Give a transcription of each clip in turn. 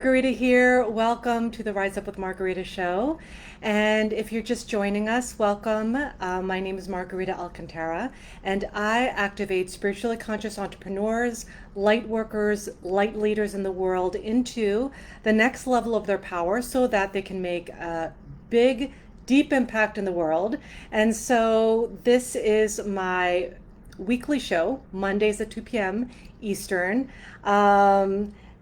Margarita here. Welcome to the Rise Up with Margarita show. And if you're just joining us, welcome. My name is Margarita Alcantara, and I activate spiritually conscious entrepreneurs, light workers, light leaders in the world into the next level of their power so that they can make a big, deep impact in the world. And so this is my weekly show, Mondays at 2 p.m. Eastern.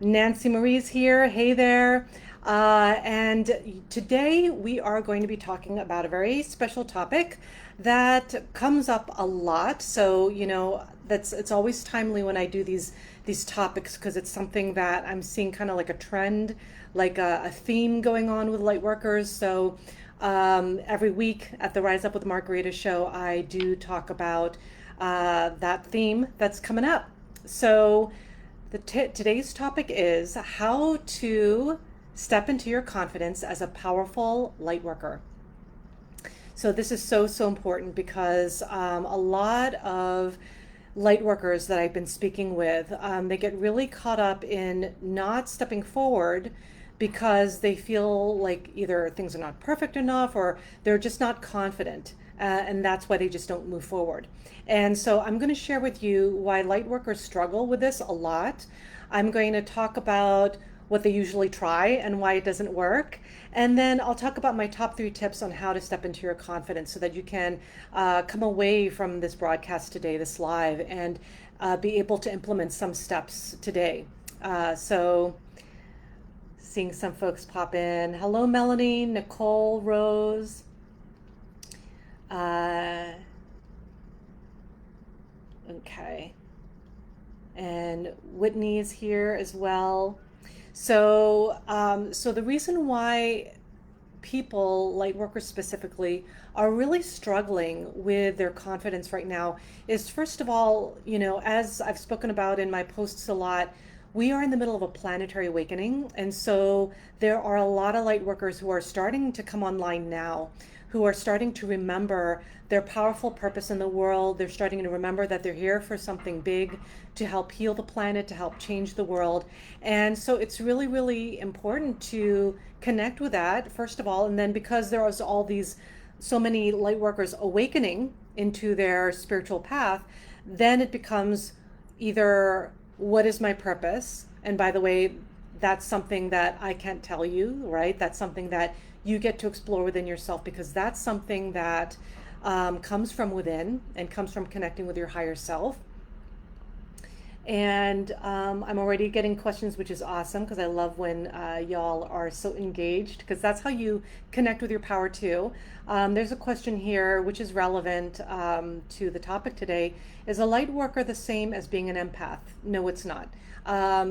Nancy Marie's here. Hey there. And today we are going to be talking about a very special topic that comes up a lot. So, it's always timely when I do these topics because it's something that I'm seeing kind of like a trend, like a theme going on with light workers. So, every week at the Rise Up with Margarita show, I do talk about that theme that's coming up. So, today's topic is how to step into your confidence as a powerful light worker. So this is so important because a lot of light workers that I've been speaking with, they get really caught up in not stepping forward because they feel like either things are not perfect enough or they're just not confident. And that's why they just don't move forward. And so I'm going to share with you why light workers struggle with this a lot. I'm going to talk about what they usually try and why it doesn't work. And then I'll talk about my top 3 tips on how to step into your confidence so that you can come away from this broadcast today, this live, and be able to implement some steps today. So seeing some folks pop in. Hello, Melanie, Nicole, Rose. Okay. And Whitney is here as well. So the reason why people, light workers specifically, are really struggling with their confidence right now is, first of all, as I've spoken about in my posts a lot, we are in the middle of a planetary awakening. And so there are a lot of light workers who are starting to come online now, who are starting to remember their powerful purpose in the world. They're starting to remember that they're here for something big, to help heal the planet, to help change the world. And so it's really, really important to connect with that, first of all. And then because there is so many light workers awakening into their spiritual path, then it becomes either, what is my purpose? And by the way, that's something that I can't tell you, right? That's something that you get to explore within yourself, because that's something that comes from within and comes from connecting with your higher self. And I'm already getting questions, which is awesome, because I love when y'all are so engaged, because that's how you connect with your power too. There's a question here which is relevant to the topic today. Is a light worker the same as being an empath? No, it's not.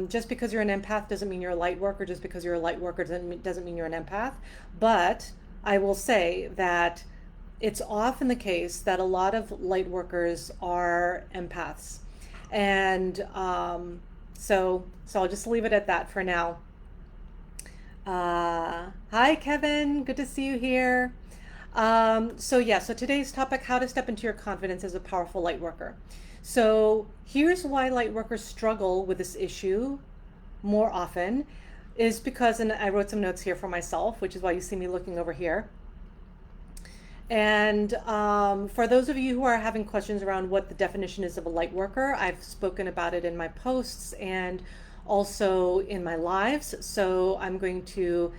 Just because you're an empath doesn't mean you're a light worker. Just because you're a light worker doesn't mean you're an empath. But I will say that it's often the case that a lot of light workers are empaths. And so I'll just leave it at that for now. Hi, Kevin. Good to see you here. So today's topic, how to step into your confidence as a powerful light worker. So here's why light workers struggle with this issue more often, is because, and I wrote some notes here for myself, which is why you see me looking over here. And for those of you who are having questions around what the definition is of a light worker, I've spoken about it in my posts and also in my lives. So I'm going to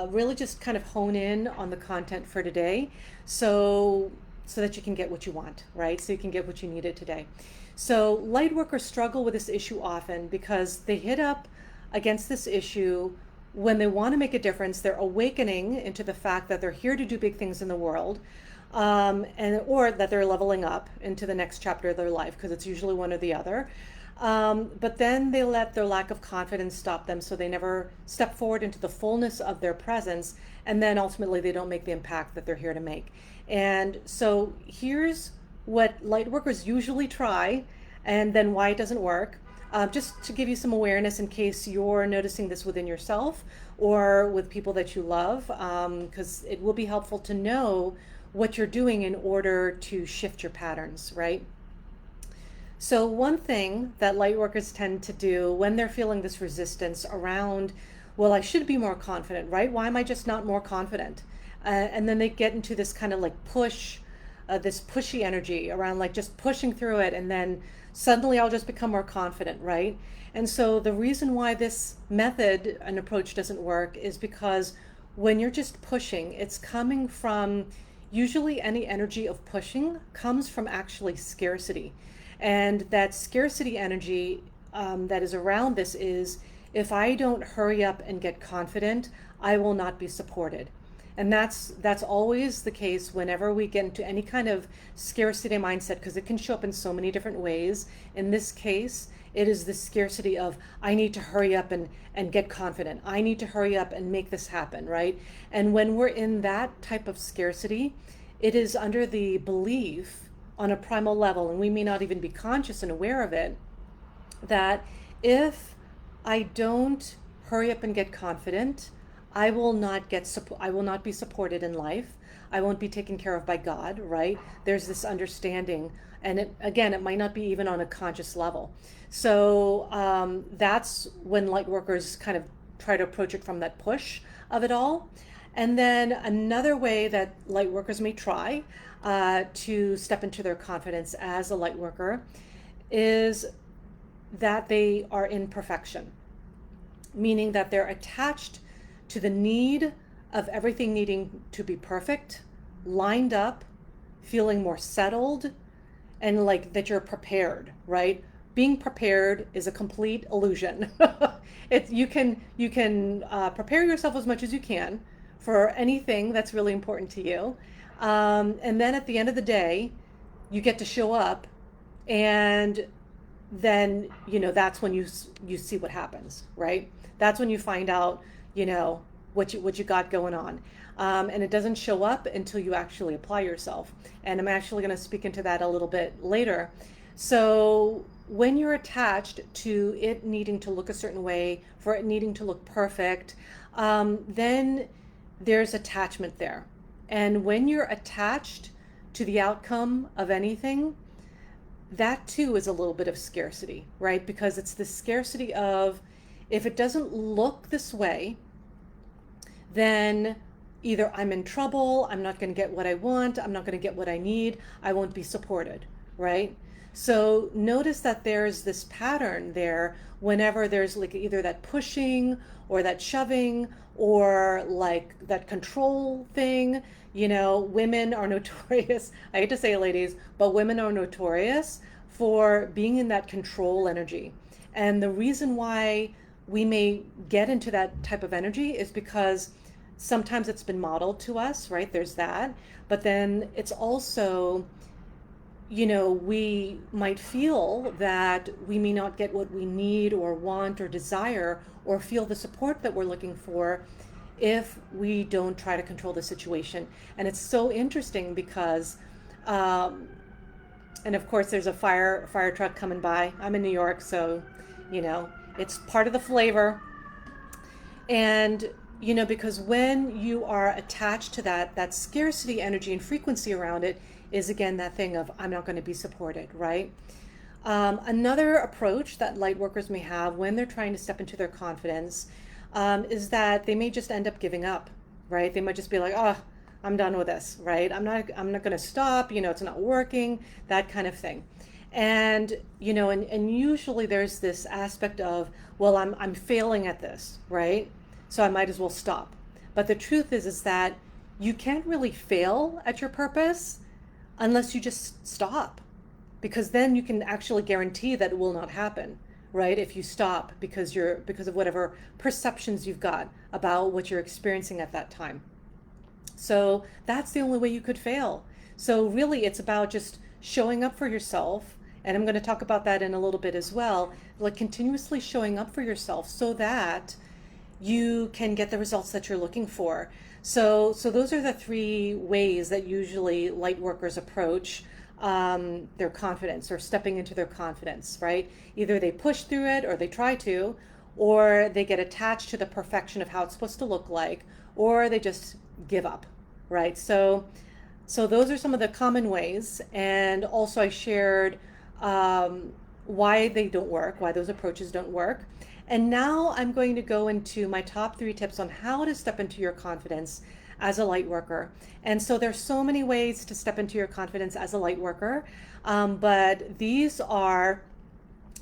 really just kind of hone in on the content for today, so that you can get what you want, right? So you can get what you needed today. So light workers struggle with this issue often because they hit up against this issue when they want to make a difference. They're awakening into the fact that they're here to do big things in the world, or that they're leveling up into the next chapter of their life, because it's usually one or the other. But then they let their lack of confidence stop them, so they never step forward into the fullness of their presence, and then ultimately they don't make the impact that they're here to make. And so here's what light workers usually try, and then why it doesn't work. Just to give you some awareness in case you're noticing this within yourself or with people that you love, because it will be helpful to know what you're doing in order to shift your patterns, right? So one thing that light workers tend to do when they're feeling this resistance around well, I should be more confident, right? Why am I just not more confident? And then they get into this kind of like this pushy energy around like just pushing through it, and then suddenly I'll just become more confident, right? And so the reason why this method and approach doesn't work is because when you're just pushing, it's coming from, usually any energy of pushing comes from actually scarcity. And that scarcity energy that is around this is, if I don't hurry up and get confident, I will not be supported. And that's always the case whenever we get into any kind of scarcity mindset, because it can show up in so many different ways. In this case, it is the scarcity of, I need to hurry up and get confident. I need to hurry up and make this happen, right? And when we're in that type of scarcity, it is under the belief on a primal level, and we may not even be conscious and aware of it, that if I don't hurry up and get confident, I will not be supported in life. I won't be taken care of by God, right? There's this understanding, and it might not be even on a conscious level. So that's when Lightworkers kind of try to approach it from that push of it all. And then another way that Lightworkers may try to step into their confidence as a Lightworker is that they are in perfection, meaning that they're attached to the need of everything needing to be perfect, lined up, feeling more settled, and like that you're prepared, right? Being prepared is a complete illusion. You can prepare yourself as much as you can for anything that's really important to you. And then at the end of the day, you get to show up, and then, that's when you see what happens, right? That's when you find out, what you got going on. And it doesn't show up until you actually apply yourself. And I'm actually going to speak into that a little bit later. So when you're attached to it needing to look a certain way, for it needing to look perfect, then there's attachment there. And when you're attached to the outcome of anything, that too is a little bit of scarcity, right? Because it's the scarcity of, if it doesn't look this way, then either I'm in trouble, I'm not going to get what I want, I'm not going to get what I need, I won't be supported, right? So notice that there's this pattern there whenever there's like either that pushing or that shoving or like that control thing. Women are notorious, I hate to say it, ladies, but women are notorious for being in that control energy. And the reason why we may get into that type of energy is because sometimes it's been modeled to us, right? There's that. But then it's also, we might feel that we may not get what we need or want or desire or feel the support that we're looking for if we don't try to control the situation. And it's so interesting because, and of course there's a fire truck coming by. I'm in New York, so, it's part of the flavor. And, because when you are attached to that scarcity energy and frequency around it is, again, that thing of, I'm not going to be supported, right? Another approach that Lightworkers may have when they're trying to step into their confidence is that they may just end up giving up, right? They might just be like, oh, I'm done with this, right? I'm not going to stop, it's not working, that kind of thing. And, and usually there's this aspect of, well, I'm failing at this, right? So I might as well stop. But the truth is that you can't really fail at your purpose unless you just stop, because then you can actually guarantee that it will not happen, right? If you stop because of whatever perceptions you've got about what you're experiencing at that time. So that's the only way you could fail. So really it's about just showing up for yourself. And I'm going to talk about that in a little bit as well, like continuously showing up for yourself so that you can get the results that you're looking for. So those are the three ways that usually Lightworkers approach their confidence, or stepping into their confidence, right? Either they push through it, or they try to, or they get attached to the perfection of how it's supposed to look like, or they just give up, right? So those are some of the common ways. And also I shared why they don't work, why those approaches don't work. And now I'm going to go into my top 3 tips on how to step into your confidence as a light worker. And so there's so many ways to step into your confidence as a light worker, but these are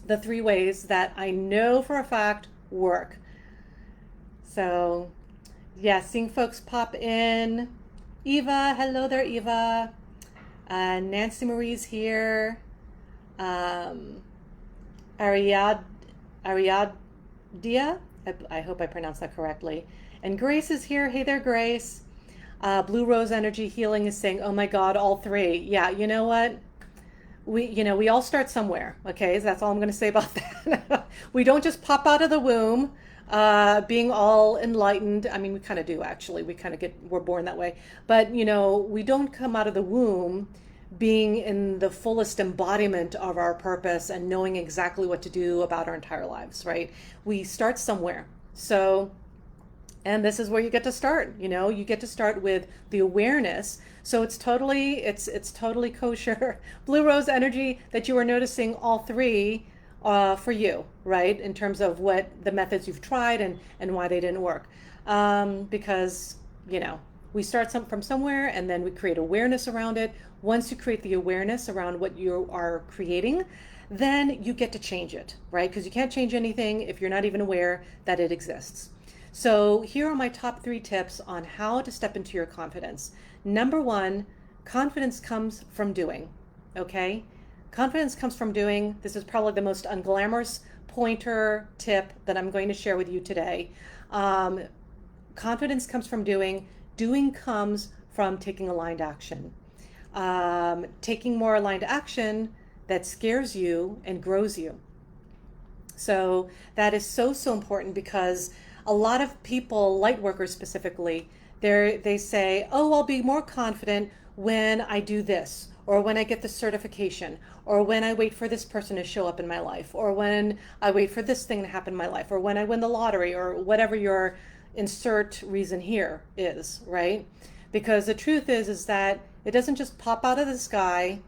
the 3 ways that I know for a fact work. So yeah, seeing folks pop in. Eva, hello there, Eva. Nancy Marie's here. Ariad, Ariadia, I hope I pronounced that correctly. And Grace is here. Hey there, Grace. Blue Rose Energy Healing is saying, "Oh my God, all 3." Yeah, you know what? We all start somewhere. Okay, so that's all I'm going to say about that. We don't just pop out of the womb, being all enlightened. I mean, we kind of do actually. We're born that way. But we don't come out of the womb being in the fullest embodiment of our purpose and knowing exactly what to do about our entire lives, right? We start somewhere. So, and this is where you get to start. You get to start with the awareness. So it's totally kosher, Blue Rose Energy, that you are noticing all 3 for you, right? In terms of what the methods you've tried and why they didn't work. Because, we start from somewhere and then we create awareness around it. Once you create the awareness around what you are creating, then you get to change it, right? Because you can't change anything if you're not even aware that it exists. So here are my top 3 tips on how to step into your confidence. Number 1, confidence comes from doing, okay? Confidence comes from doing. This is probably the most unglamorous pointer tip that I'm going to share with you today. Confidence comes from doing. Doing comes from taking aligned action. Taking more aligned action that scares you and grows you. So that is so important, because a lot of people, light workers specifically, they say, "Oh, I'll be more confident when I do this, or when I get the certification, or when I wait for this person to show up in my life, or when I wait for this thing to happen in my life, or when I win the lottery," or whatever your insert reason here is, right? Because the truth is that it doesn't just pop out of the sky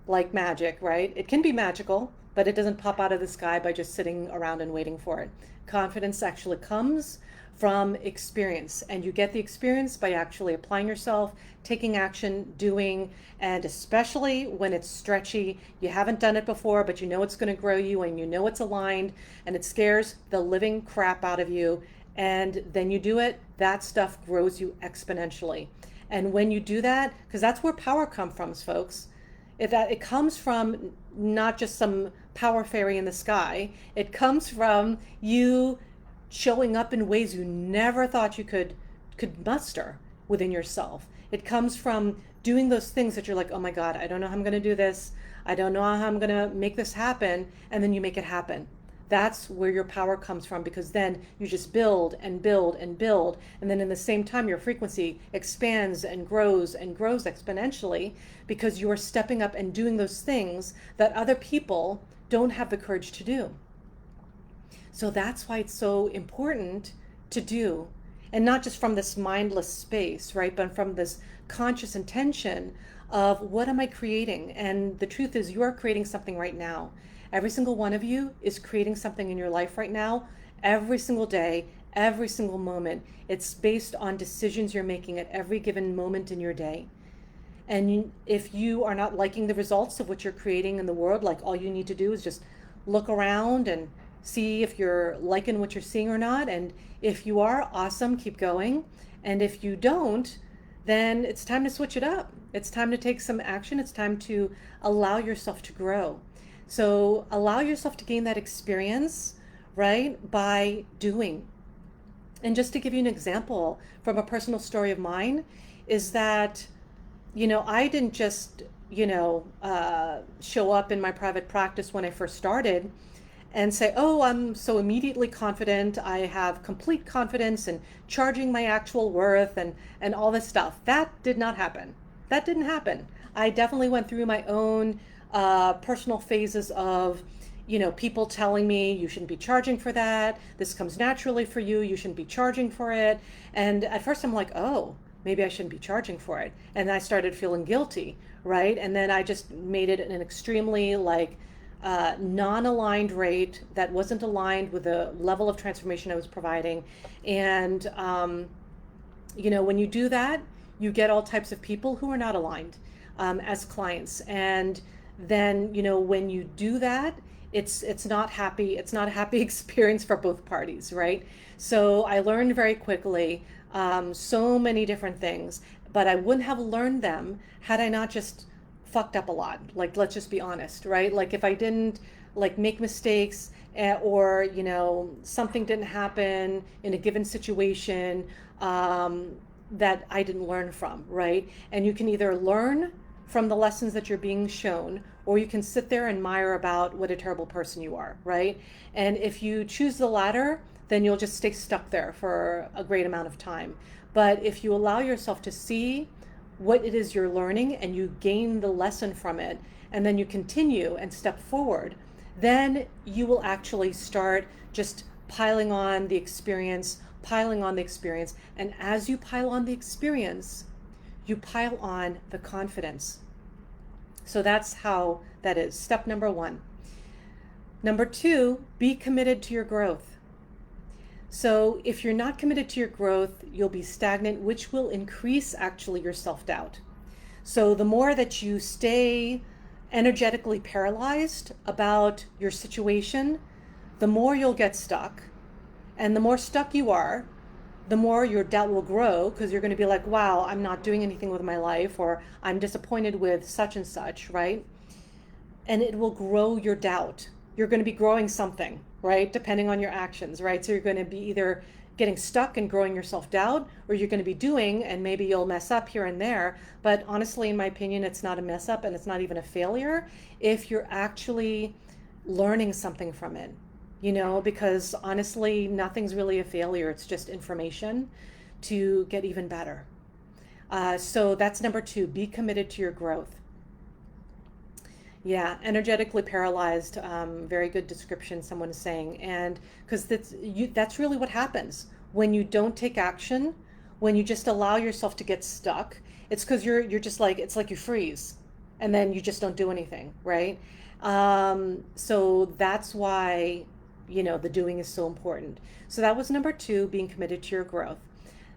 like magic, right? It can be magical, but it doesn't pop out of the sky by just sitting around and waiting for it. Confidence actually comes from experience, and you get the experience by actually applying yourself, taking action, doing, and especially when it's stretchy, you haven't done it before, but you know it's going to grow you and you know it's aligned, and it scares the living crap out of you, and then you do it, that stuff grows you exponentially. And when you do that, because that's where power comes from, folks, it comes from not just some power fairy in the sky. It comes from you showing up in ways you never thought you could muster within yourself. It comes from doing those things that you're like, "Oh my God, I don't know how I'm going to do this. I don't know how I'm going to make this happen." And then you make it happen. That's where your power comes from, because then you just build and build and build. And then in the same time, your frequency expands and grows exponentially, because you are stepping up and doing those things that other people don't have the courage to do. So that's why it's so important to do, and not just from this mindless space, right? But from this conscious intention of, what am I creating? And the truth is, you are creating something right now. Every single one of you is creating something in your life right now, every single day, every single moment. It's based on decisions you're making at every given moment in your day. And if you are not liking the results of what you're creating in the world, like, all you need to do is just look around and see if you're liking what you're seeing or not. And if you are, awesome, keep going. And if you don't, then it's time to switch it up. It's time to take some action. It's time to allow yourself to grow. So allow yourself to gain that experience, right, by doing. And just to give you an example from a personal story of mine, is that, I didn't just, show up in my private practice when I first started and say, "Oh, I'm so immediately confident. I have complete confidence in charging my actual worth and all this stuff." That did not happen. That didn't happen. I definitely went through my own personal phases of, people telling me, "You shouldn't be charging for that. This comes naturally for you. You shouldn't be charging for it." And at first I'm like, "Oh, maybe I shouldn't be charging for it." And I started feeling guilty, right? And then I just made it an extremely non-aligned rate that wasn't aligned with the level of transformation I was providing. And, when you do that, you get all types of people who are not aligned as clients. And then, when you do that, it's not happy. It's not a happy experience for both parties, right? So I learned very quickly so many different things, but I wouldn't have learned them had I not just fucked up a lot. Like, let's just be honest, right? Like, if I didn't like make mistakes, or something didn't happen in a given situation that I didn't learn from, right? And you can either learn from the lessons that you're being shown, or you can sit there and mire about what a terrible person you are, right? And if you choose the latter, then you'll just stay stuck there for a great amount of time. But if you allow yourself to see what it is you're learning and you gain the lesson from it, and then you continue and step forward, then you will actually start just piling on the experience. And as you pile on the experience, you pile on the confidence. So that's how that is. Step number 1. Number 2, be committed to your growth. So if you're not committed to your growth, you'll be stagnant, which will increase actually your self-doubt. So the more that you stay energetically paralyzed about your situation, the more you'll get stuck. And the more stuck you are, the more your doubt will grow, because you're going to be like, wow, I'm not doing anything with my life, or I'm disappointed with such and such, right? And it will grow your doubt. You're going to be growing something, right? Depending on your actions, right? So you're going to be either getting stuck and growing your self-doubt, or you're going to be doing, and maybe you'll mess up here and there. But honestly, in my opinion, it's not a mess up, and it's not even a failure if you're actually learning something from it. Because honestly, nothing's really a failure. It's just information to get even better. So that's number 2, be committed to your growth. Yeah, energetically paralyzed, very good description someone is saying. And because that's really what happens when you don't take action, when you just allow yourself to get stuck. It's because you're just like, it's like you freeze and then you just don't do anything, right? So that's why the doing is so important. So that was number 2, being committed to your growth.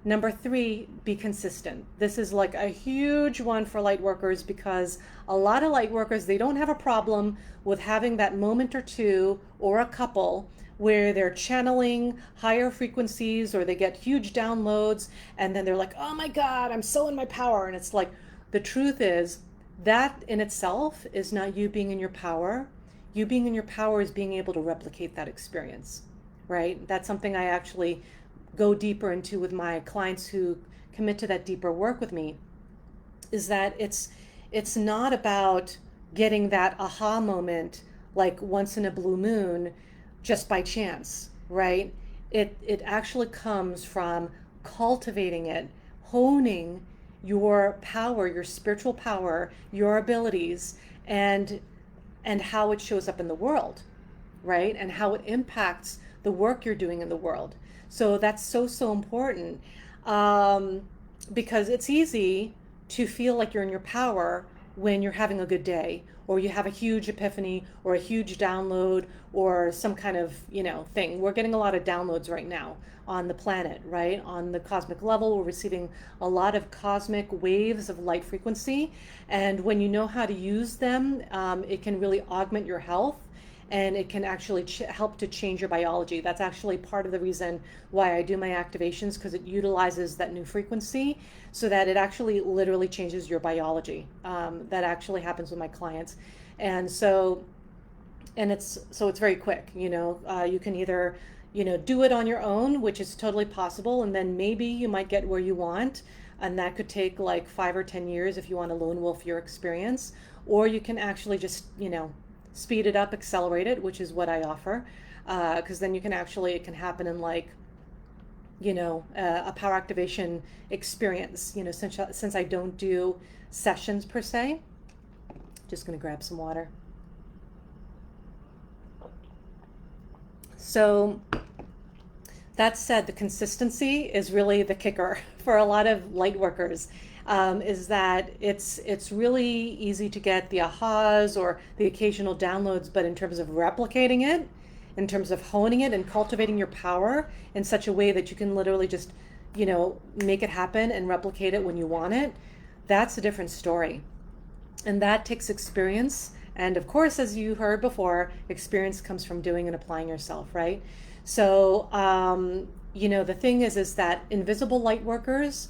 Number 3, be consistent. This is like a huge one for light workers, because a lot of light workers, they don't have a problem with having that moment or two or a couple where they're channeling higher frequencies, or they get huge downloads, and then they're like, oh my God, I'm so in my power. And it's like, the truth is that in itself is not you being in your power. You being in your power is being able to replicate that experience, right? That's something I actually go deeper into with my clients who commit to that deeper work with me, is that it's not about getting that aha moment like once in a blue moon just by chance, right? It actually comes from cultivating it, honing your power, your spiritual power, your abilities, and how it shows up in the world, right? And how it impacts the work you're doing in the world. So that's so important, because it's easy to feel like you're in your power when you're having a good day, or you have a huge epiphany, or a huge download, or some kind of thing. We're getting a lot of downloads right now on the planet, right? On the cosmic level, we're receiving a lot of cosmic waves of light frequency, and when you know how to use them, it can really augment your health, and it can actually help to change your biology. That's actually part of the reason why I do my activations, because it utilizes that new frequency so that it actually literally changes your biology. That actually happens with my clients. And it's very quick. You can either do it on your own, which is totally possible, and then maybe you might get where you want, and that could take like 5 or 10 years if you want to lone wolf your experience, or you can actually just speed it up, accelerate it, which is what I offer, because then it can happen in like a power activation experience. Since I don't do sessions per se. Just going to grab some water. So that said, the consistency is really the kicker for a lot of light workers. is that it's really easy to get the ahas or the occasional downloads, but in terms of replicating it, in terms of honing it and cultivating your power in such a way that you can literally just, make it happen and replicate it when you want it, that's a different story. And that takes experience. And of course, as you heard before, experience comes from doing and applying yourself, right? So, the thing is that invisible light workers,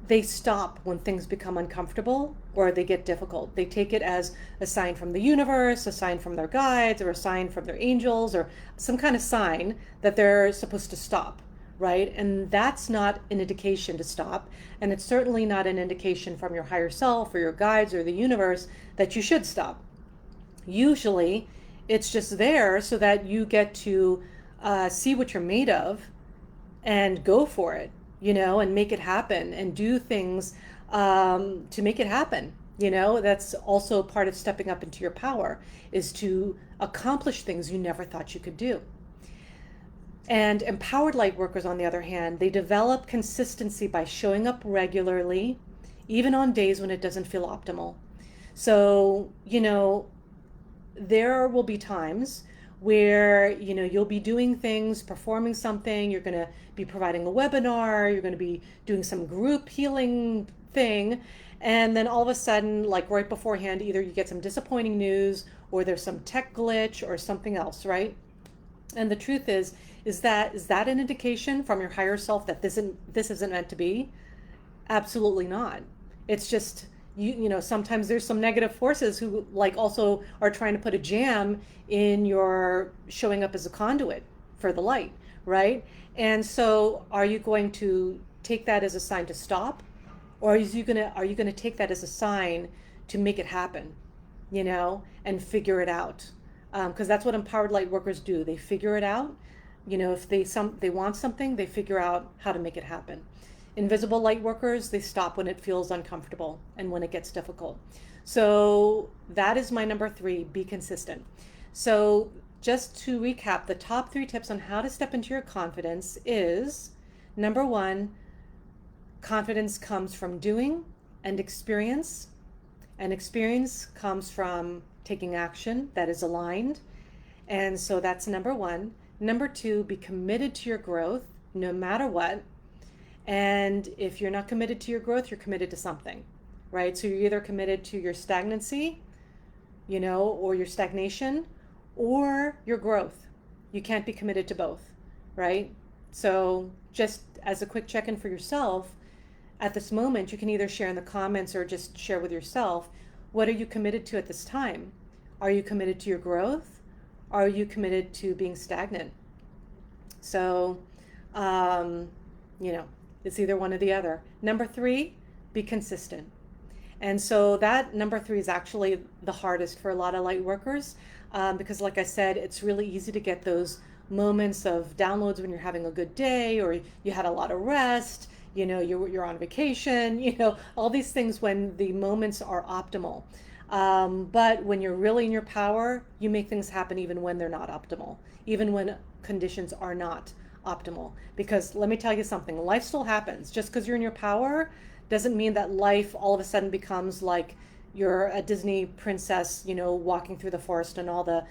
they stop when things become uncomfortable or they get difficult. They take it as a sign from the universe, a sign from their guides, or a sign from their angels, or some kind of sign that they're supposed to stop, right? And that's not an indication to stop. And it's certainly not an indication from your higher self or your guides or the universe that you should stop. Usually, it's just there so that you get to see what you're made of and go for it, and make it happen and do things to make it happen. That's also part of stepping up into your power, is to accomplish things you never thought you could do. And empowered light workers, on the other hand, they develop consistency by showing up regularly, even on days when it doesn't feel optimal. So, there will be times where you'll be doing things, performing something, you're going to be providing a webinar, you're going to be doing some group healing thing, and then all of a sudden, like right beforehand, either you get some disappointing news or there's some tech glitch or something else, right? And the truth is that an indication from your higher self that this isn't meant to be? Absolutely not. It's just sometimes there's some negative forces who also are trying to put a jam in your showing up as a conduit for the light, right? And so are you going to take that as a sign to stop, or are you going to take that as a sign to make it happen, and figure it out? Because that's what empowered light workers do. They figure it out. If they want something, they figure out how to make it happen. Invisible light workers, they stop when it feels uncomfortable and when it gets difficult. So that is my number 3, be consistent. So just to recap, the top 3 tips on how to step into your confidence is, number 1, confidence comes from doing and experience comes from taking action that is aligned. And so that's number 1. Number 2, be committed to your growth no matter what. And if you're not committed to your growth, you're committed to something, right? So you're either committed to your stagnancy, or your stagnation, or your growth. You can't be committed to both, right? So just as a quick check-in for yourself, at this moment, you can either share in the comments or just share with yourself, what are you committed to at this time? Are you committed to your growth? Are you committed to being stagnant? So, it's either one or the other. Number 3, be consistent. And so that number 3 is actually the hardest for a lot of light workers, because like I said, it's really easy to get those moments of downloads when you're having a good day, or you had a lot of rest, you're on vacation, all these things when the moments are optimal. But when you're really in your power, you make things happen even when they're not optimal, even when conditions are not optimal. Because let me tell you something, life still happens. Just because you're in your power doesn't mean that life all of a sudden becomes like you're a Disney princess, walking through the forest and all the,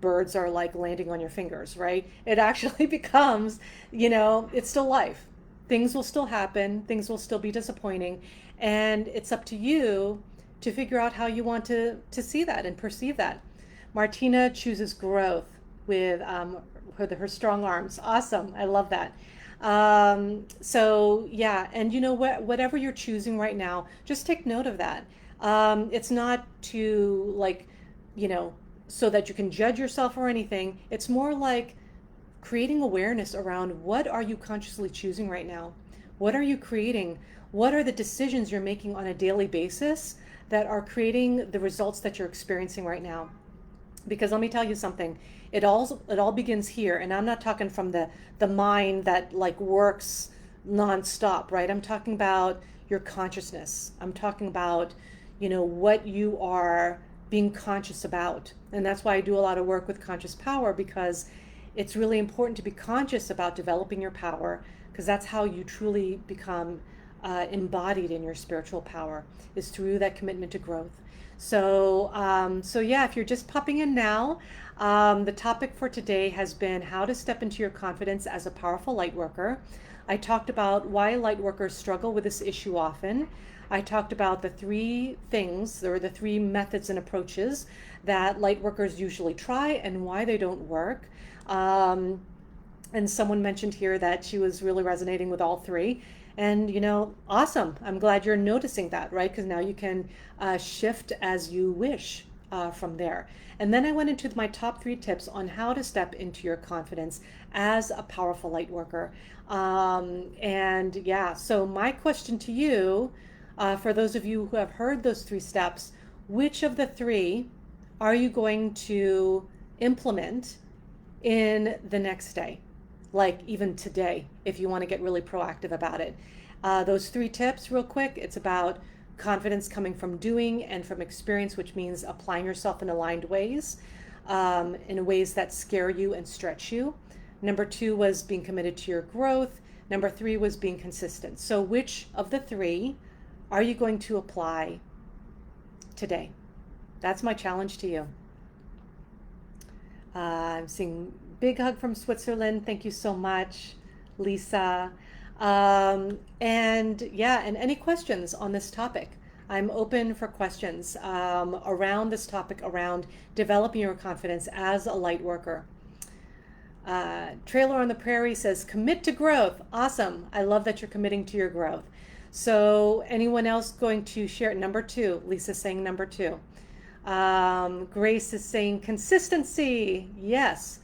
birds are like landing on your fingers, right? It actually becomes, it's still life. Things will still happen. Things will still be disappointing. And it's up to you to figure out how you want to see that and perceive that. Martina chooses growth with her strong arms. Awesome. I love that. So yeah, and whatever you're choosing right now, just take note of that. It's not to so that you can judge yourself or anything. It's more like creating awareness around what are you consciously choosing right now? What are you creating? What are the decisions you're making on a daily basis that are creating the results that you're experiencing right now? Because let me tell you something, it all begins here, and I'm not talking from the mind that works nonstop, right? I'm talking about your consciousness. I'm talking about what you are being conscious about. And that's why I do a lot of work with conscious power, because it's really important to be conscious about developing your power, because that's how you truly become embodied in your spiritual power is through that commitment to growth. So yeah, if you're just popping in now, the topic for today has been how to step into your confidence as a powerful light worker. I talked about why light workers struggle with this issue often. I talked about the three things, or the three methods and approaches that light workers usually try and why they don't work. And someone mentioned here that she was really resonating with all three. And, awesome. I'm glad you're noticing that, right? Because now you can shift as you wish from there. And then I went into my top 3 tips on how to step into your confidence as a powerful light worker. And yeah, so my question to you, for those of you who have heard those 3 steps, which of the 3 are you going to implement in the next day? Like even today, if you want to get really proactive about it. Those 3 tips real quick, it's about confidence coming from doing and from experience, which means applying yourself in aligned ways, in ways that scare you and stretch you. Number 2 was being committed to your growth. Number 3 was being consistent. So which of the 3 are you going to apply today? That's my challenge to you. I'm seeing big hug from Switzerland. Thank you so much, Lisa. And any questions on this topic? I'm open for questions around this topic, around developing your confidence as a light worker. Trailer on the Prairie says, commit to growth. Awesome. I love that you're committing to your growth. So anyone else going to share? Number 2, Lisa's saying number 2. Grace is saying consistency. Yes.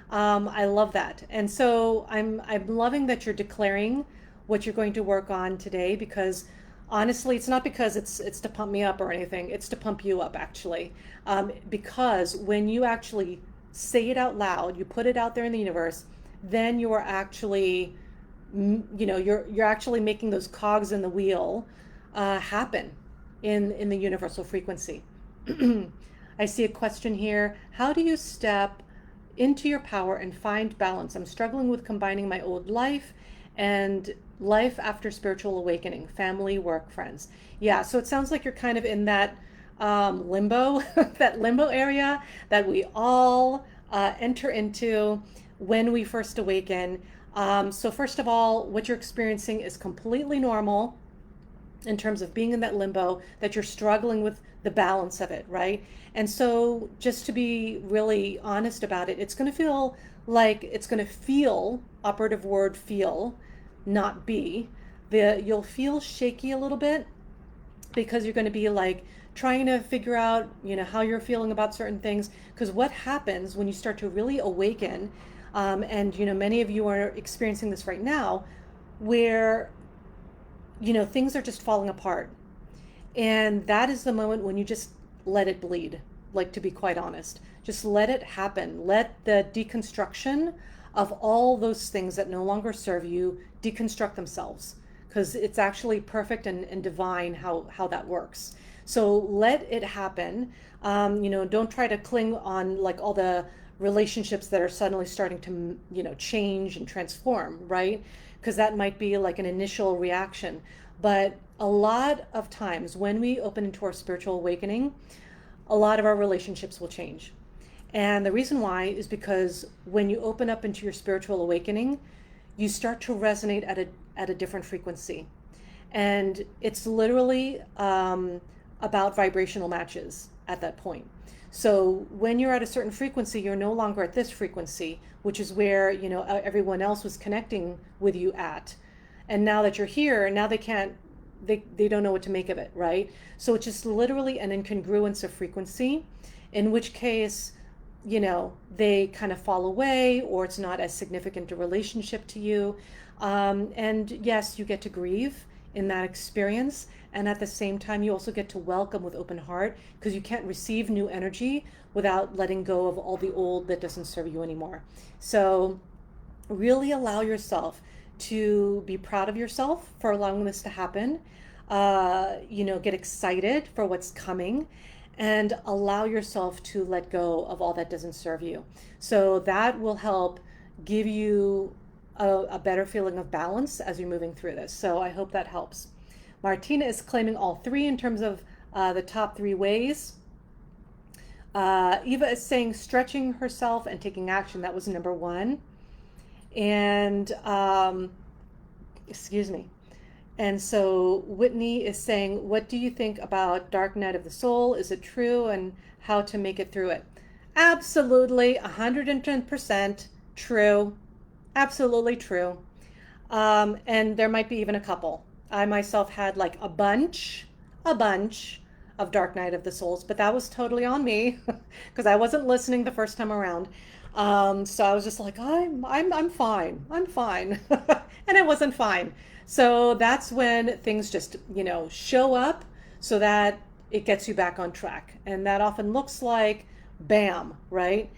I love that. And so I'm loving that you're declaring what you're going to work on today, because honestly, it's not because it's to pump me up or anything. It's to pump you up, actually. Because when you actually say it out loud, you put it out there in the universe, then you are actually, you're actually making those cogs in the wheel happen in the universal frequency. I see a question here. How do you step into your power and find balance? I'm struggling with combining my old life and life after spiritual awakening, family, work, friends. Yeah, so it sounds like you're kind of in that limbo, that limbo area that we all enter into when we first awaken. So first of all, what you're experiencing is completely normal in terms of being in that limbo, that you're struggling with the balance of it, right? And so just to be really honest about it, it's going to feel, operative word feel, not be. You'll feel shaky a little bit because you're going to be like trying to figure out, how you're feeling about certain things. Because what happens when you start to really awaken, and many of you are experiencing this right now, where things are just falling apart. And that is the moment when you just let it bleed, like, to be quite honest. Just let it happen. Let the deconstruction of all those things that no longer serve you deconstruct themselves, because it's actually perfect and divine how that works. So let it happen. Don't try to cling on like all the relationships that are suddenly starting to, change and transform, right? Because that might be like an initial reaction. But a lot of times when we open into our spiritual awakening, a lot of our relationships will change. And the reason why is because when you open up into your spiritual awakening, you start to resonate at a different frequency. And it's literally about vibrational matches at that point. So when you're at a certain frequency, you're no longer at this frequency, which is where, everyone else was connecting with you at. And now that you're here, now they don't know what to make of it, right? So it's just literally an incongruence of frequency, in which case, they kind of fall away, or it's not as significant a relationship to you. And yes, you get to grieve in that experience. And at the same time, you also get to welcome with open heart, because you can't receive new energy without letting go of all the old that doesn't serve you anymore. So really allow yourself to be proud of yourself for allowing this to happen. Get excited for what's coming, and allow yourself to let go of all that doesn't serve you. So that will help give you a better feeling of balance as you're moving through this. So I hope that helps. Martina is claiming all three in terms of the top three ways. Eva is saying stretching herself and taking action. That was number one. And, excuse me. And so Whitney is saying, what do you think about Dark Night of the Soul? Is it true? And how to make it through it? Absolutely, 110% true. Absolutely true. And there might be even a couple. I myself had like a bunch of Dark Night of the Souls, but that was totally on me because I wasn't listening the first time around. So I was just like, I'm fine. I'm fine. And I wasn't fine. So that's when things just, show up so that it gets you back on track. And that often looks like bam, right?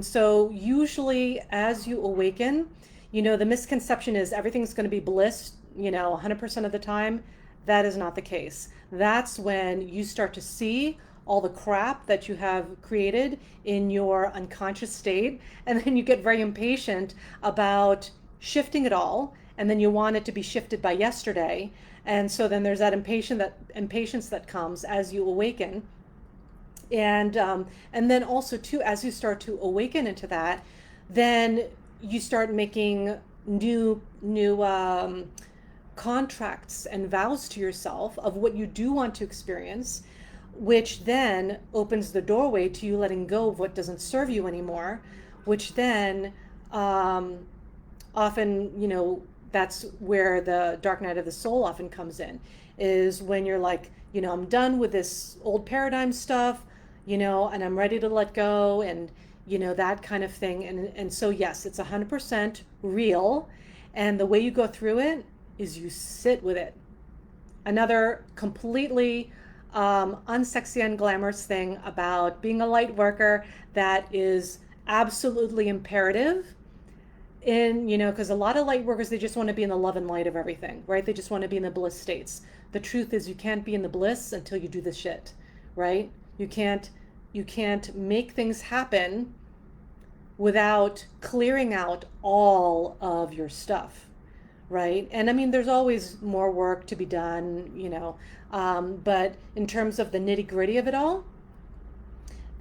So usually as you awaken, the misconception is everything's going to be bliss, 100% of the time. That is not the case. That's when you start to see all the crap that you have created in your unconscious state. And then you get very impatient about shifting it all. And then you want it to be shifted by yesterday. And so then there's that impatience that comes as you awaken. And then also too, as you start to awaken into that, then you start making new contracts and vows to yourself of what you do want to experience, which then opens the doorway to you letting go of what doesn't serve you anymore, which then often, that's where the Dark Night of the Soul often comes in, is when you're like, I'm done with this old paradigm stuff, and I'm ready to let go, and that kind of thing. And so yes, it's 100% real. And the way you go through it is you sit with it. Another completely unsexy and glamorous thing about being a light worker that is absolutely imperative because a lot of light workers, they just want to be in the love and light of everything, right? They just want to be in the bliss states. The truth is you can't be in the bliss until you do the shit, right? You can't make things happen without clearing out all of your stuff, right? And I mean, there's always more work to be done, but in terms of the nitty-gritty of it all,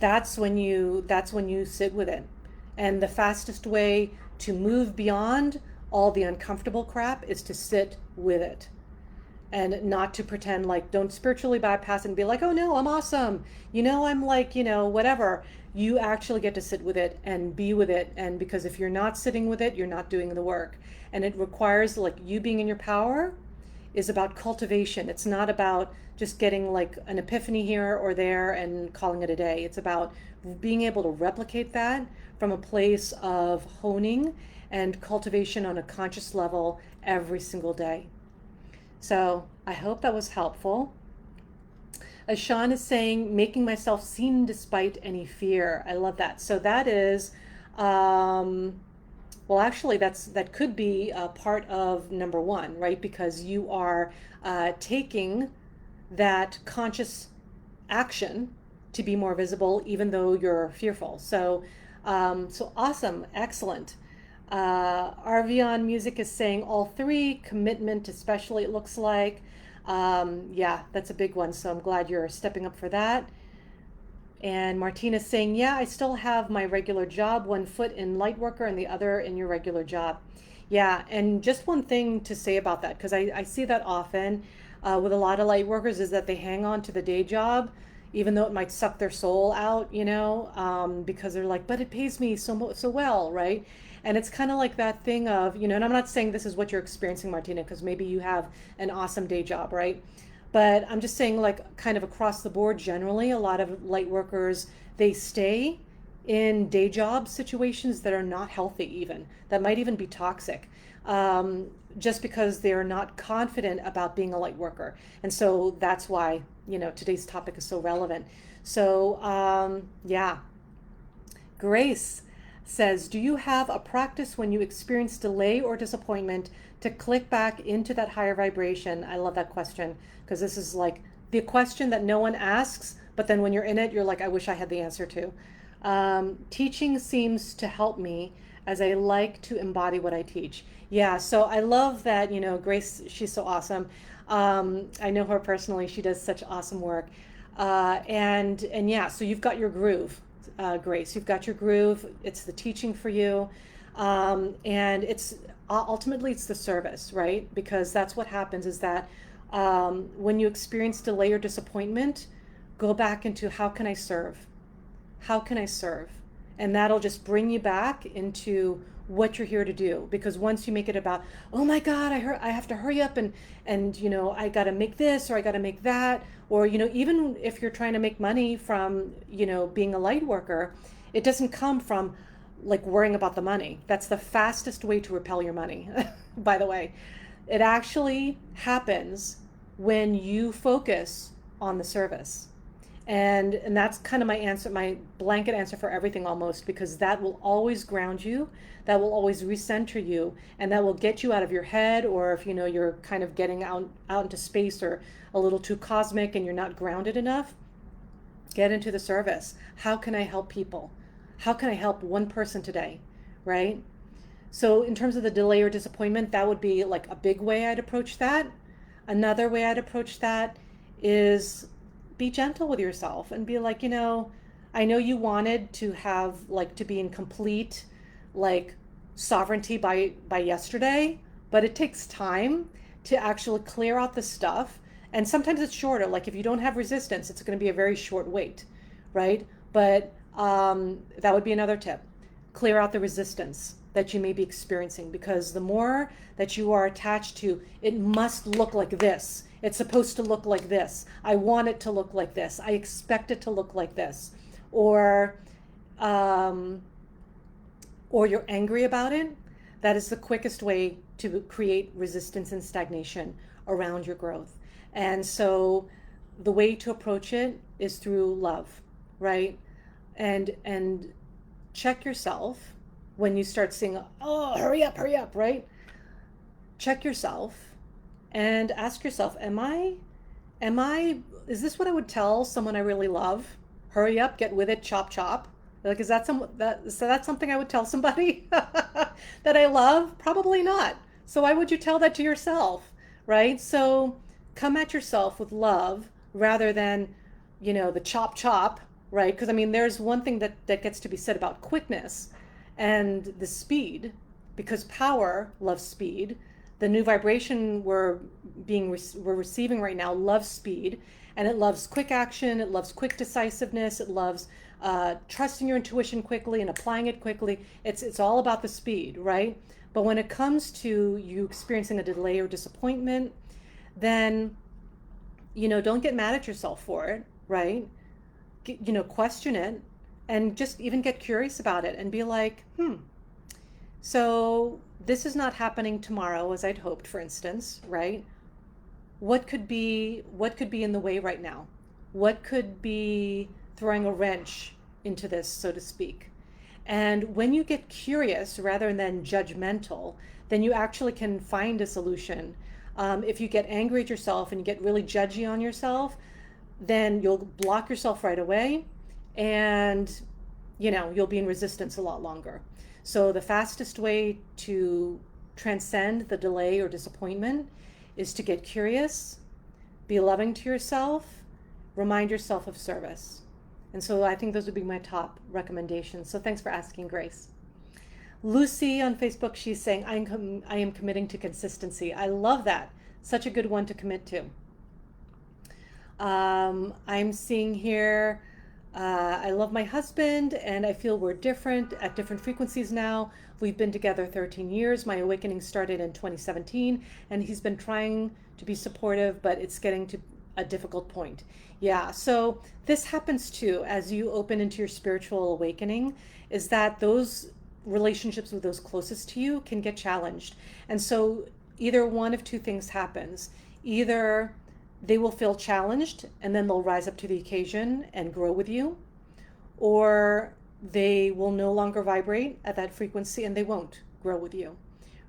that's when you sit with it. And the fastest way to move beyond all the uncomfortable crap is to sit with it. And not to pretend like, don't spiritually bypass it and be like, oh no, I'm awesome. I'm like, whatever. You actually get to sit with it and be with it. And because if you're not sitting with it, you're not doing the work. And it requires like you being in your power is about cultivation. It's not about just getting like an epiphany here or there and calling it a day. It's about being able to replicate that from a place of honing and cultivation on a conscious level every single day. So I hope that was helpful. As Sean is saying, making myself seen despite any fear. I love that. So that is, well, actually, that could be a part of number one, right? Because you are taking that conscious action to be more visible, even though you're fearful. So awesome, excellent. Arvion Music is saying all three, commitment especially, it looks like. Yeah, that's a big one, so I'm glad you're stepping up for that. And Martina's saying, yeah, I still have my regular job, one foot in Lightworker and the other in your regular job. Yeah, and just one thing to say about that, because I see that often with a lot of Lightworkers, is that they hang on to the day job, even though it might suck their soul out, because they're like, but it pays me so well, right? And it's kind of like that thing of, and I'm not saying this is what you're experiencing, Martina, because maybe you have an awesome day job, right? But I'm just saying, like, kind of across the board, generally, a lot of light workers, they stay in day job situations that are not healthy even, that might even be toxic, just because they're not confident about being a light worker. And so that's why, today's topic is so relevant. So, yeah. Grace says, do you have a practice when you experience delay or disappointment to click back into that higher vibration? I love that question, because this is like the question that no one asks, but then when you're in it, you're like, I wish I had the answer to. Teaching seems to help me as I like to embody what I teach. Yeah, so I love that, Grace, she's so awesome. I know her personally. She does such awesome work. And yeah, so you've got your groove, Grace. You've got your groove. It's the teaching for you. And it's ultimately it's the service, right? Because that's what happens is that when you experience delay or disappointment, go back into how can I serve? How can I serve? And that'll just bring you back into what you're here to do. Because once you make it about, oh my God, I have to hurry up and I got to make this or I got to make that, or even if you're trying to make money from being a light worker, it doesn't come from like worrying about the money. That's the fastest way to repel your money. By the way, it actually happens when you focus on the service. And that's kind of my answer, my blanket answer for everything almost, because that will always ground you, that will always recenter you, and that will get you out of your head, or if you're kind of getting out into space or a little too cosmic and you're not grounded enough, get into the service. How can I help people? How can I help one person today, right? So in terms of the delay or disappointment, that would be like a big way I'd approach that. Another way I'd approach that is be gentle with yourself and be like, I know you wanted to have like to be in complete like sovereignty by yesterday, but it takes time to actually clear out the stuff. And sometimes it's shorter. Like if you don't have resistance, it's going to be a very short wait, right? But that would be another tip. Clear out the resistance that you may be experiencing, because the more that you are attached to, it must look like this. It's supposed to look like this. I want it to look like this. I expect it to look like this. Or you're angry about it. That is the quickest way to create resistance and stagnation around your growth. And so the way to approach it is through love, right? And check yourself when you start seeing, oh, hurry up, right? Check yourself and ask yourself, is this what I would tell someone I really love? Hurry up, get with it, chop, chop. Like, is that that's something I would tell somebody that I love? Probably not. So why would you tell that to yourself, right? So come at yourself with love rather than, the chop, chop, right? Because there's one thing that gets to be said about quickness and the speed, because power loves speed. The new vibration we're receiving right now loves speed, and it loves quick action. It loves quick decisiveness. It loves trusting your intuition quickly and applying it quickly. It's all about the speed, right? But when it comes to you experiencing a delay or disappointment, then don't get mad at yourself for it, right? Question it, and just even get curious about it and be like, so this is not happening tomorrow as I'd hoped, for instance, right? What could be in the way right now? What could be throwing a wrench into this, so to speak? And when you get curious rather than judgmental, then you actually can find a solution. If you get angry at yourself and you get really judgy on yourself, then you'll block yourself right away, and you'll be in resistance a lot longer. So the fastest way to transcend the delay or disappointment is to get curious, be loving to yourself, remind yourself of service. And so I think those would be my top recommendations. So thanks for asking, Grace. Lucy on Facebook, she's saying, I am committing to consistency. I love that. Such a good one to commit to. I'm seeing here, I love my husband and I feel we're different at different frequencies now. We've been together 13 years. My awakening started in 2017 and he's been trying to be supportive, but it's getting to a difficult point. Yeah, so this happens too as you open into your spiritual awakening, is that those relationships with those closest to you can get challenged. And so either one of two things happens. Either they will feel challenged and then they'll rise up to the occasion and grow with you, or they will no longer vibrate at that frequency and they won't grow with you,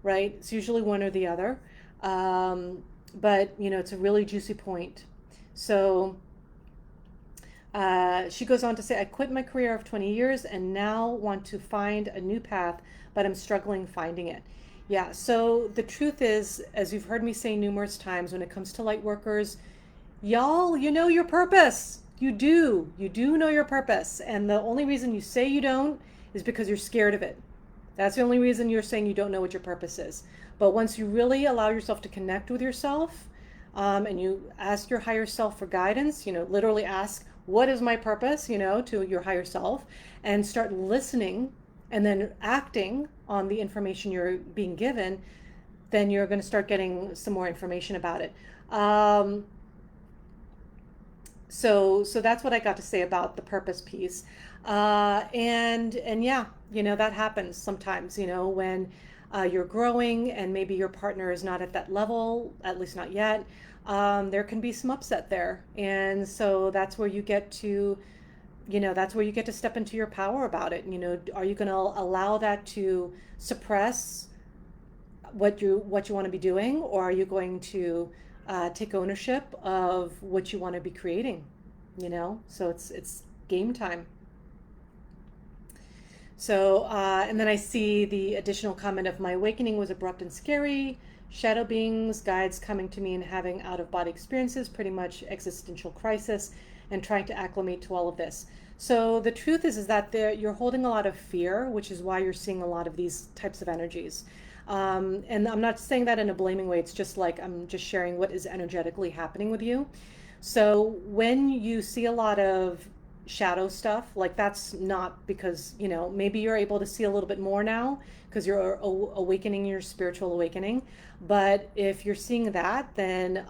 right? It's usually one or the other. But it's a really juicy point. So She goes on to say, I quit my career of 20 years and now want to find a new path, but I'm struggling finding it. Yeah, so the truth is, as you've heard me say numerous times, when it comes to light workers, y'all, you know your purpose. You do. You do know your purpose. And the only reason you say you don't is because you're scared of it. That's the only reason you're saying you don't know what your purpose is. But once you really allow yourself to connect with yourself, and you ask your higher self for guidance, literally ask, what is my purpose, to your higher self, and start listening and then acting on the information you're being given, then you're going to start getting some more information about it. So that's what I got to say about the purpose piece. And yeah, that happens sometimes, when you're growing and maybe your partner is not at that level, at least not yet. There can be some upset there. And so that's where you get to, step into your power about it. Are you going to allow that to suppress what you want to be doing, or are you going to take ownership of what you want to be creating? So it's game time. So, and then I see the additional comment of, my awakening was abrupt and scary. Shadow beings, guides coming to me and having out-of-body experiences, pretty much existential crisis, and trying to acclimate to all of this. So the truth is that you're holding a lot of fear, which is why you're seeing a lot of these types of energies. And I'm not saying that in a blaming way. It's just like I'm just sharing what is energetically happening with you. So when you see a lot of shadow stuff, like, that's not because, maybe you're able to see a little bit more now because you're awakening, your spiritual awakening. But if you're seeing that, then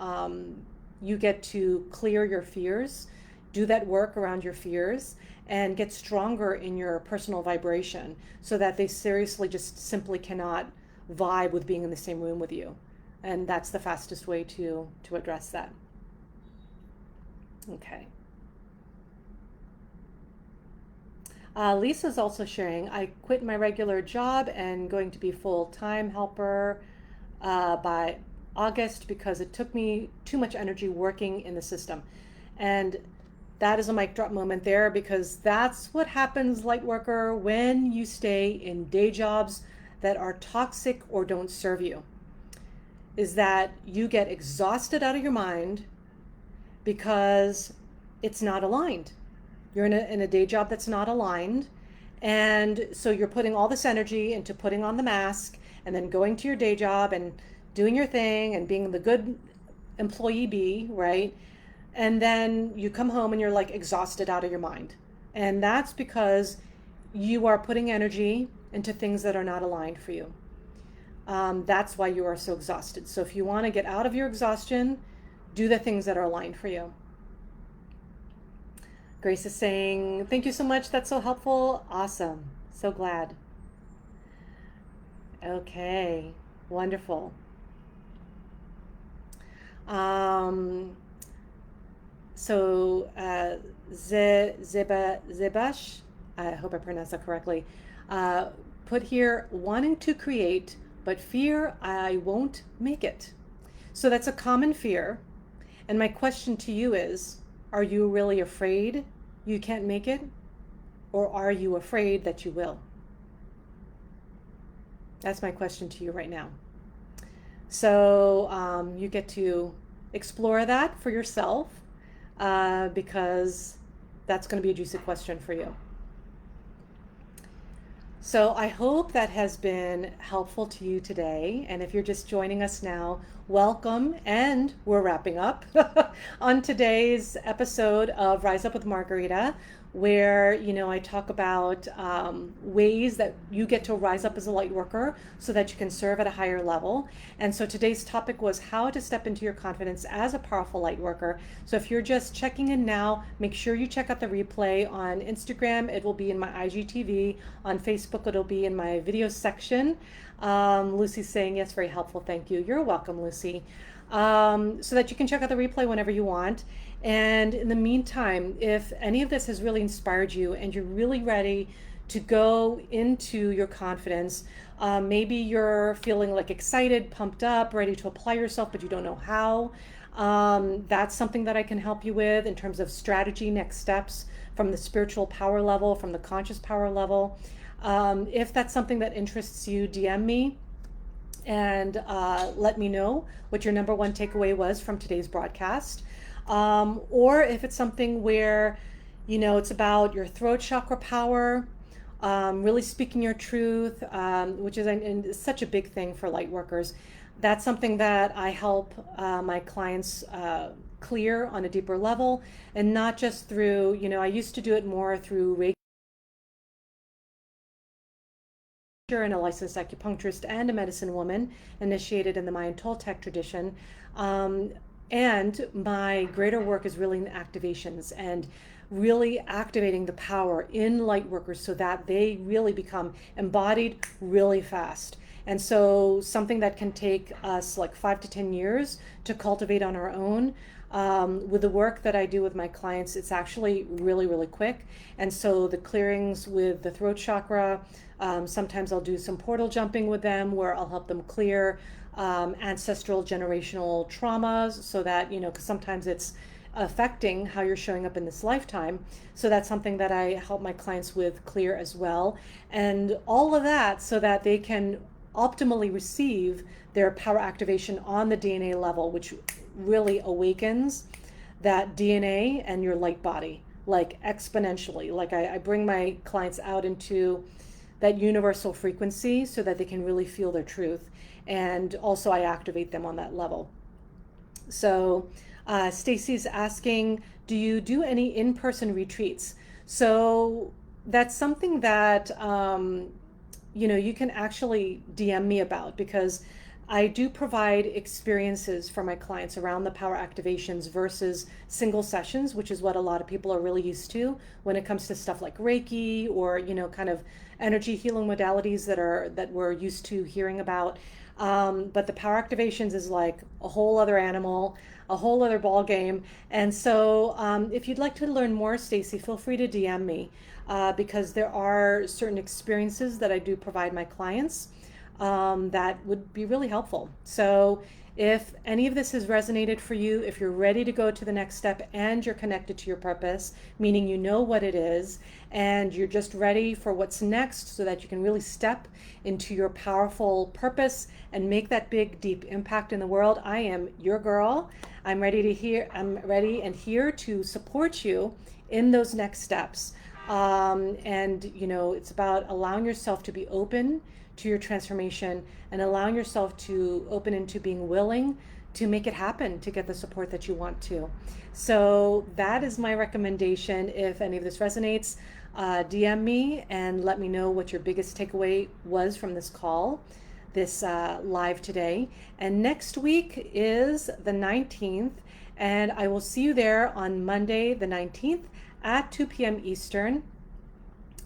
you get to clear your fears, do that work around your fears, and get stronger in your personal vibration so that they seriously just simply cannot vibe with being in the same room with you. And that's the fastest way to address that. Okay. Lisa's also sharing, I quit my regular job and going to be full-time helper by August because it took me too much energy working in the system. And that is a mic drop moment there, because that's what happens, Lightworker, when you stay in day jobs that are toxic or don't serve you, is that you get exhausted out of your mind because it's not aligned. You're in a day job that's not aligned. And so you're putting all this energy into putting on the mask and then going to your day job and doing your thing and being the good employee bee, right? And then you come home and you're like exhausted out of your mind. And that's because you are putting energy into things that are not aligned for you. That's why you are so exhausted. So if you want to get out of your exhaustion, do the things that are aligned for you. Grace is saying, thank you so much. That's so helpful. Awesome. So glad. Okay. Wonderful. So Zebash, I hope I pronounced that correctly, put here, wanting to create, but fear I won't make it. So that's a common fear. And my question to you is, are you really afraid you can't make it? Or are you afraid that you will? That's my question to you right now. So you get to explore that for yourself, because that's going to be a juicy question for you. So I hope that has been helpful to you today. And if you're just joining us now, welcome. And we're wrapping up on today's episode of Rise Up with Margarita, where, I talk about ways that you get to rise up as a light worker so that you can serve at a higher level. And so today's topic was how to step into your confidence as a powerful light worker. So if you're just checking in now, make sure you check out the replay on Instagram. It will be in my IGTV. On Facebook, it'll be in my video section. Lucy's saying, yes, very helpful. Thank you. You're welcome, Lucy. So that you can check out the replay whenever you want. And in the meantime, if any of this has really inspired you and you're really ready to go into your confidence. Maybe you're feeling like excited, pumped up, ready to apply yourself, but you don't know how. That's something that I can help you with in terms of strategy, next steps from the spiritual power level, from the conscious power level. If that's something that interests you, DM me and let me know what your number one takeaway was from today's broadcast. Or if it's something where, it's about your throat chakra power, really speaking your truth, which is such a big thing for light workers. That's something that I help my clients clear on a deeper level, and not just through, I used to do it more through Reiki, and a licensed acupuncturist and a medicine woman, initiated in the Mayan Toltec tradition. And my greater work is really in activations and really activating the power in light workers so that they really become embodied really fast. And so something that can take us like 5 to 10 years to cultivate on our own, with the work that I do with my clients, it's actually really, really quick. And so the clearings with the throat chakra, sometimes I'll do some portal jumping with them where I'll help them clear ancestral generational traumas, so that, because sometimes it's affecting how you're showing up in this lifetime. So that's something that I help my clients with clear as well. And all of that so that they can optimally receive their power activation on the DNA level, which really awakens that DNA and your light body, like exponentially. Like I bring my clients out into that universal frequency so that they can really feel their truth. And also I activate them on that level. So Stacy's asking, do you do any in-person retreats? So that's something that, you can actually DM me about, because I do provide experiences for my clients around the power activations versus single sessions, which is what a lot of people are really used to when it comes to stuff like Reiki or, kind of energy healing modalities that we're used to hearing about. But the power activations is like a whole other animal, a whole other ball game. And so if you'd like to learn more, Stacy, feel free to DM me, because there are certain experiences that I do provide my clients that would be really helpful. So if any of this has resonated for you, if you're ready to go to the next step and you're connected to your purpose, meaning you know what it is, and you're just ready for what's next so that you can really step into your powerful purpose and make that big, deep impact in the world, I am your girl. I'm ready and here to support you in those next steps. And it's about allowing yourself to be open to your transformation and allowing yourself to open into being willing to make it happen, to get the support that you want to. So that is my recommendation. If any of this resonates, DM me and let me know what your biggest takeaway was from this call, this live today. And next week is the 19th, and I will see you there on Monday the 19th at 2 p.m. Eastern.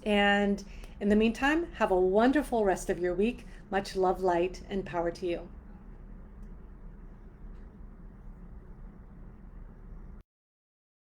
And in the meantime, have a wonderful rest of your week. Much love, light, and power to you.